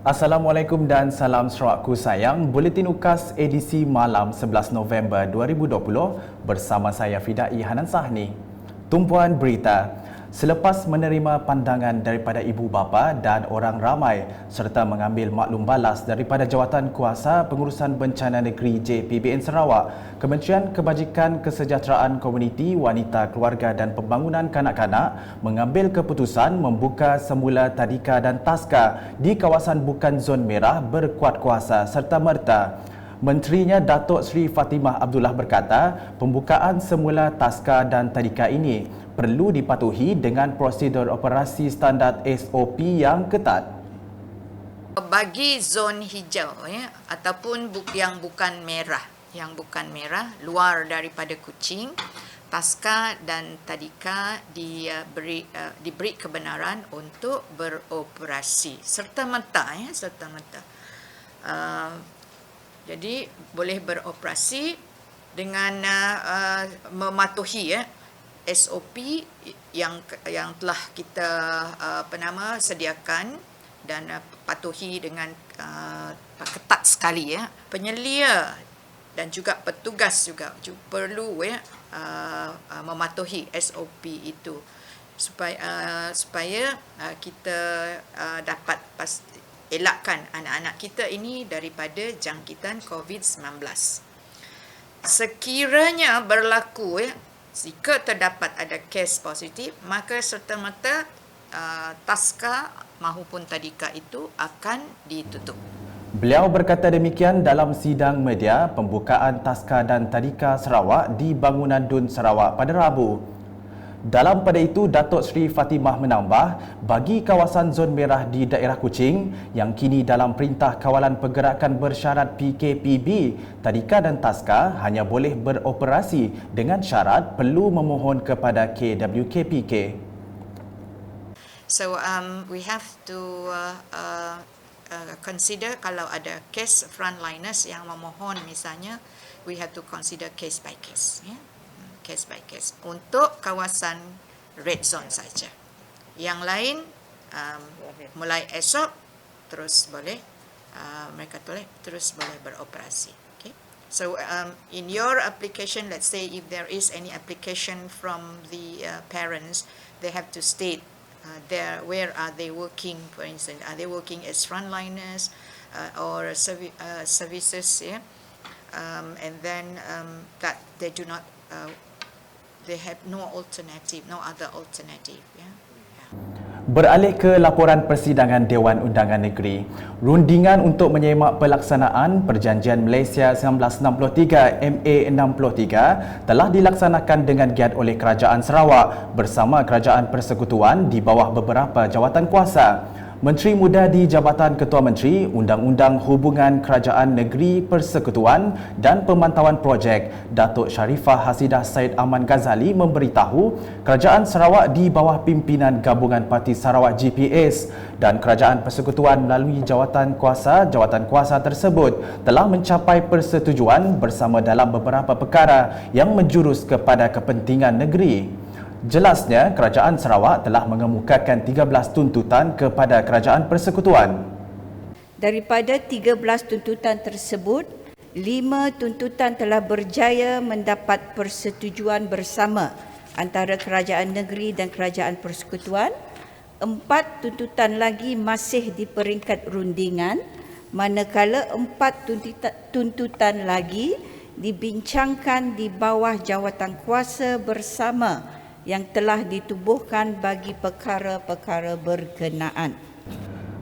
Assalamualaikum dan salam Sarawakku sayang. Buletin UKAS edisi malam 11 November 2020 bersama saya Fidai Hanan Sahni. Tumpuan berita. Selepas menerima pandangan daripada ibu bapa dan orang ramai serta mengambil maklum balas daripada Jawatankuasa Pengurusan Bencana Negeri JPBN Sarawak, Kementerian Kebajikan Kesejahteraan Komuniti, Wanita, Keluarga dan Pembangunan Kanak-kanak mengambil keputusan membuka semula tadika dan taska di kawasan bukan zon merah berkuat kuasa serta merta. Menterinya Datuk Seri Fatimah Abdullah berkata, pembukaan semula taska dan tadika ini perlu dipatuhi dengan prosedur operasi standard SOP yang ketat. Bagi zon hijau ataupun yang bukan merah, luar daripada Kuching, taska dan tadika diberi kebenaran untuk beroperasi serta-merta. Jadi boleh beroperasi dengan mematuhi SOP yang telah kita sediakan dan patuhi dengan ketat sekali. Penyelia dan juga petugas juga perlu mematuhi SOP itu supaya kita dapat elakkan anak-anak kita ini daripada jangkitan COVID-19. Sekiranya berlaku jika terdapat ada kes positif, maka serta-merta taska maupun tadika itu akan ditutup. Beliau berkata demikian dalam sidang media pembukaan taska dan tadika Sarawak di Bangunan Dun Sarawak pada Rabu. Dalam pada itu, Datuk Seri Fatimah menambah, bagi kawasan zon merah di daerah Kuching yang kini dalam Perintah Kawalan Pergerakan Bersyarat PKPB, tadika dan taska hanya boleh beroperasi dengan syarat perlu memohon kepada KWKPK. So we have to consider kalau ada kes frontliners yang memohon misalnya, we have to consider case by case. Case by case untuk kawasan red zone saja. Yang lain mulai esok terus boleh mereka terus boleh beroperasi. Okay. So in your application, let's say if there is any application from the parents, they have to state where are they working. For instance, are they working as frontliners or services? And then that they do not. They have no other alternative. Beralih ke laporan persidangan Dewan Undangan Negeri, rundingan untuk menyemak pelaksanaan Perjanjian Malaysia 1963 MA63 telah dilaksanakan dengan giat oleh Kerajaan Sarawak bersama Kerajaan Persekutuan di bawah beberapa jawatankuasa. Menteri Muda di Jabatan Ketua Menteri, Undang-Undang Hubungan Kerajaan Negeri Persekutuan dan Pemantauan Projek, Datuk Sharifah Hasidah Said Aman Ghazali memberitahu Kerajaan Sarawak di bawah pimpinan Gabungan Parti Sarawak GPS dan Kerajaan Persekutuan melalui jawatankuasa tersebut telah mencapai persetujuan bersama dalam beberapa perkara yang menjurus kepada kepentingan negeri. Jelasnya, Kerajaan Sarawak telah mengemukakan 13 tuntutan kepada Kerajaan Persekutuan. Daripada 13 tuntutan tersebut, 5 tuntutan telah berjaya mendapat persetujuan bersama antara Kerajaan Negeri dan Kerajaan Persekutuan. 4 tuntutan lagi masih di peringkat rundingan, manakala 4 tuntutan lagi dibincangkan di bawah jawatankuasa bersama yang telah ditubuhkan bagi perkara-perkara berkenaan.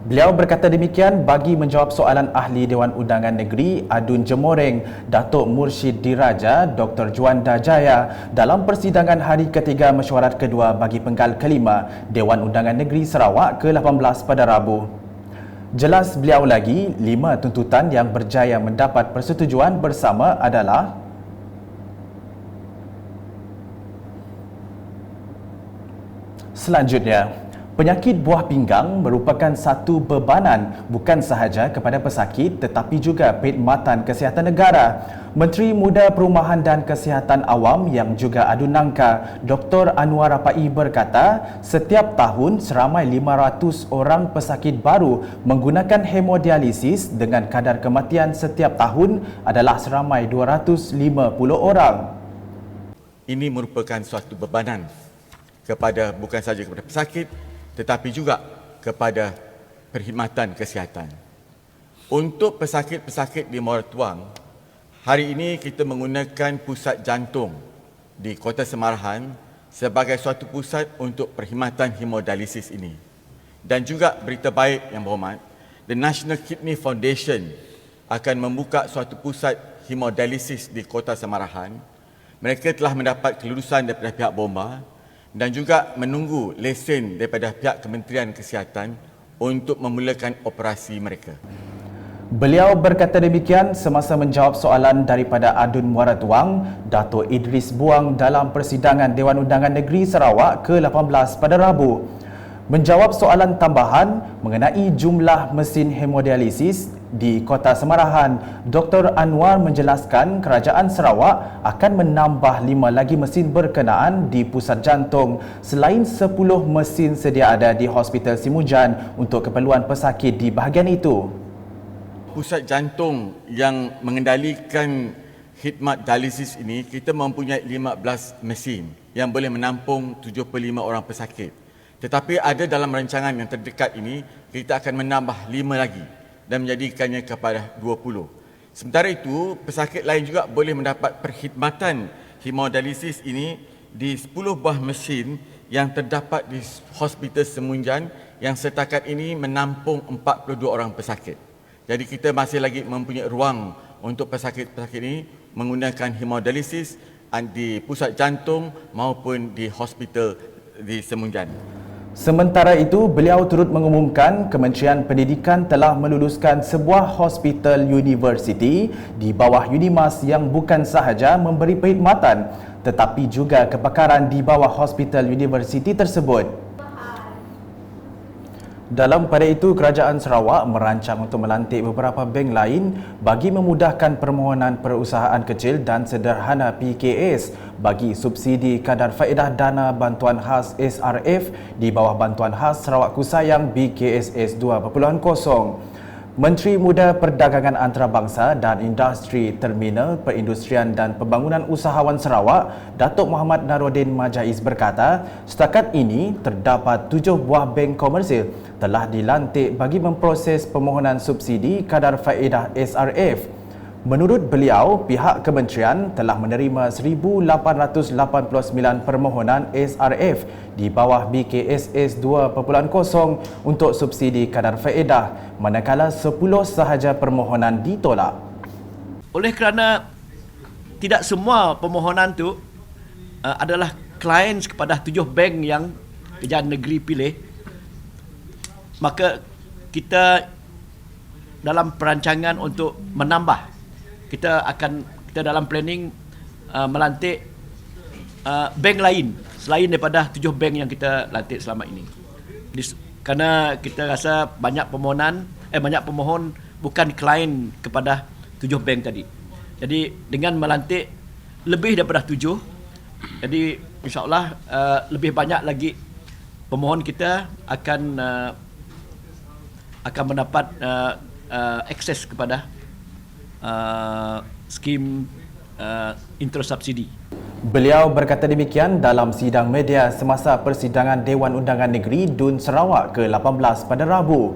Beliau berkata demikian bagi menjawab soalan Ahli Dewan Undangan Negeri Adun Jemoreng, Datuk Mursyid Diraja Dr. Juanda Jaya dalam persidangan hari ketiga mesyuarat kedua bagi penggal kelima Dewan Undangan Negeri Sarawak ke-18 pada Rabu. Jelas beliau lagi, 5 tuntutan yang berjaya mendapat persetujuan bersama adalah selanjutnya, Penyakit buah pinggang merupakan satu bebanan bukan sahaja kepada pesakit tetapi juga perkhidmatan kesihatan negara. Menteri Muda Perumahan dan Kesihatan Awam yang juga adu nangka Dr. Anwar Rapai berkata, setiap tahun seramai 500 orang pesakit baru menggunakan hemodialisis dengan kadar kematian setiap tahun adalah seramai 250 orang. Ini merupakan suatu bebanan kepada bukan sahaja kepada pesakit tetapi juga kepada perkhidmatan kesihatan. Untuk pesakit-pesakit di Muara Tuang, hari ini kita menggunakan pusat jantung di Kota Semarahan sebagai suatu pusat untuk perkhidmatan hemodialisis ini. Dan juga berita baik yang berhormat, The National Kidney Foundation akan membuka suatu pusat hemodialisis di Kota Semarahan. Mereka telah mendapat kelulusan daripada pihak BOMA dan juga menunggu lesen daripada pihak Kementerian Kesihatan untuk memulakan operasi mereka. Beliau berkata demikian semasa menjawab soalan daripada Adun Muara Tuang, Dato' Idris Buang dalam persidangan Dewan Undangan Negeri Sarawak ke-18 pada Rabu. Menjawab soalan tambahan mengenai jumlah mesin hemodialisis di Kota Semarahan, Dr. Anwar menjelaskan kerajaan Sarawak akan menambah 5 lagi mesin berkenaan di pusat jantung selain 10 mesin sedia ada di Hospital Simujan untuk keperluan pesakit di bahagian itu. Pusat jantung yang mengendalikan khidmat dialisis ini, kita mempunyai 15 mesin yang boleh menampung 75 orang pesakit. Tetapi ada dalam rancangan yang terdekat ini, kita akan menambah 5 lagi dan menjadikannya kepada 20. Sementara itu, pesakit lain juga boleh mendapat perkhidmatan hemodialisis ini di 10 buah mesin yang terdapat di Hospital Semunjan yang setakat ini menampung 42 orang pesakit. Jadi kita masih lagi mempunyai ruang untuk pesakit-pesakit ini menggunakan hemodialisis di pusat jantung maupun di hospital di Semunjan. Sementara itu, beliau turut mengumumkan Kementerian Pendidikan telah meluluskan sebuah hospital universiti di bawah UNIMAS yang bukan sahaja memberi perkhidmatan tetapi juga kepakaran di bawah hospital universiti tersebut. Dalam pada itu, Kerajaan Sarawak merancang untuk melantik beberapa bank lain bagi memudahkan permohonan perusahaan kecil dan sederhana PKS bagi subsidi kadar faedah dana bantuan khas SRF di bawah bantuan khas Sarawak Kusayang BKSS 2.0. Menteri Muda Perdagangan Antarabangsa dan Industri Terminal Perindustrian dan Pembangunan Usahawan Sarawak, Datuk Muhammad Naruddin Majais berkata, setakat ini terdapat 7 buah bank komersil telah dilantik bagi memproses permohonan subsidi kadar faedah SRF. Menurut beliau, pihak kementerian telah menerima 1,889 permohonan SRF di bawah BKSS 2.0 untuk subsidi kadar faedah, manakala 10 sahaja permohonan ditolak. Oleh kerana tidak semua permohonan itu adalah klien kepada 7 bank yang kerajaan negeri pilih, maka kita dalam perancangan untuk menambah, kita dalam planning melantik bank lain selain daripada 7 bank yang kita lantik selama ini. Kerana kita rasa banyak pemohon bukan klien kepada 7 bank tadi. Jadi dengan melantik lebih daripada 7, jadi insya-Allah lebih banyak lagi pemohon kita akan mendapat akses kepada skim interest subsidi. Beliau berkata demikian dalam sidang media semasa persidangan Dewan Undangan Negeri DUN Sarawak ke-18 pada Rabu.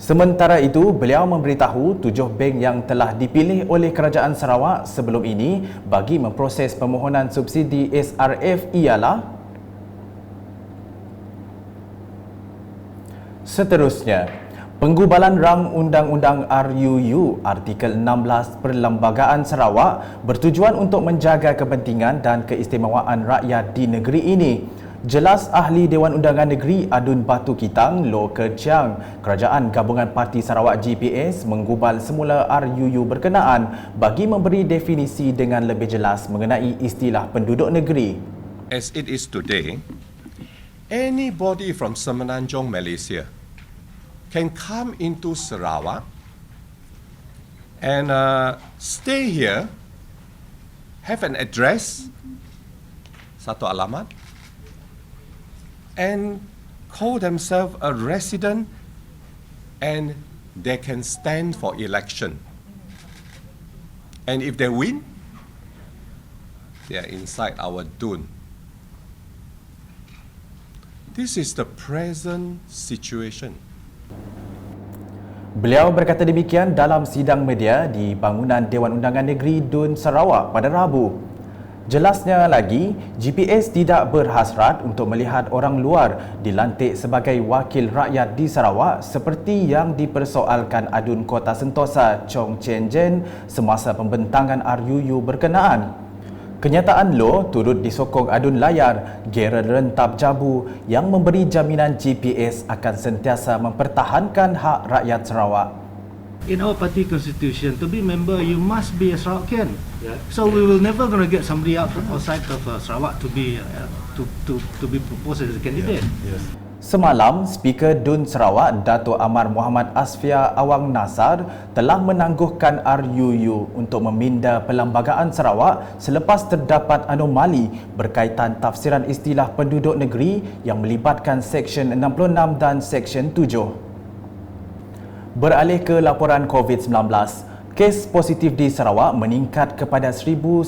Sementara itu, beliau memberitahu 7 bank yang telah dipilih oleh Kerajaan Sarawak sebelum ini bagi memproses permohonan subsidi SRF ialah seterusnya, penggubalan rang Undang-Undang RUU Artikel 16 Perlembagaan Sarawak bertujuan untuk menjaga kepentingan dan keistimewaan rakyat di negeri ini. Jelas Ahli Dewan Undangan Negeri Adun Batu Kitang, Loh Kerciang, Kerajaan Gabungan Parti Sarawak GPS menggubal semula RUU berkenaan bagi memberi definisi dengan lebih jelas mengenai istilah penduduk negeri. As it is today, anybody from Semenanjung, Malaysia, can come into Sarawak and stay here, have an address, satu alamat, and call themselves a resident, and they can stand for election. And if they win, they are inside our dun. This is the present situation. Beliau berkata demikian dalam sidang media di bangunan Dewan Undangan Negeri Dun Sarawak pada Rabu. Jelasnya lagi, GPS tidak berhasrat untuk melihat orang luar dilantik sebagai wakil rakyat di Sarawak seperti yang dipersoalkan Adun Kota Sentosa Chong Chen Jen semasa pembentangan RUU berkenaan. Kenyataan Loh turut disokong Adun Layar, Gerald Rentap Jabu yang memberi jaminan GPS akan sentiasa mempertahankan hak rakyat Sarawak. In our party constitution, to be member, you must be a Sarawakian. So we will never going to get somebody outside of Sarawak to be proposed as a candidate. Semalam, Speaker Dun Sarawak Dato' Amar Muhammad Asfia Awang Nasar telah menangguhkan RUU untuk meminda Perlembagaan Sarawak selepas terdapat anomali berkaitan tafsiran istilah penduduk negeri yang melibatkan Seksyen 66 dan Seksyen 7. Beralih ke laporan COVID-19, kes positif di Sarawak meningkat kepada 1,011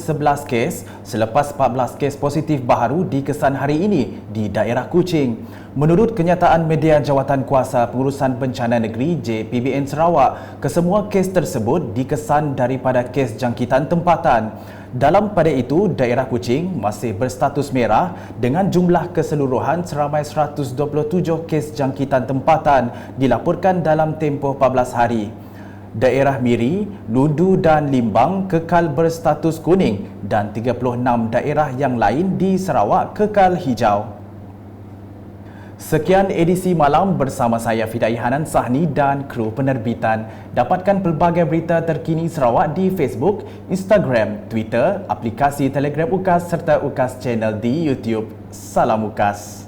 kes selepas 14 kes positif baharu dikesan hari ini di daerah Kuching. Menurut kenyataan media Jawatan Kuasa Pengurusan Bencana Negeri JPBN Sarawak, kesemua kes tersebut dikesan daripada kes jangkitan tempatan. Dalam pada itu, daerah Kuching masih berstatus merah dengan jumlah keseluruhan seramai 127 kes jangkitan tempatan dilaporkan dalam tempoh 14 hari. Daerah Miri, Lundu dan Limbang kekal berstatus kuning dan 36 daerah yang lain di Sarawak kekal hijau. Sekian edisi malam bersama saya Fidai Hanan Sahni dan kru penerbitan. Dapatkan pelbagai berita terkini Sarawak di Facebook, Instagram, Twitter, aplikasi Telegram UKAS serta UKAS Channel di YouTube. Salam UKAS.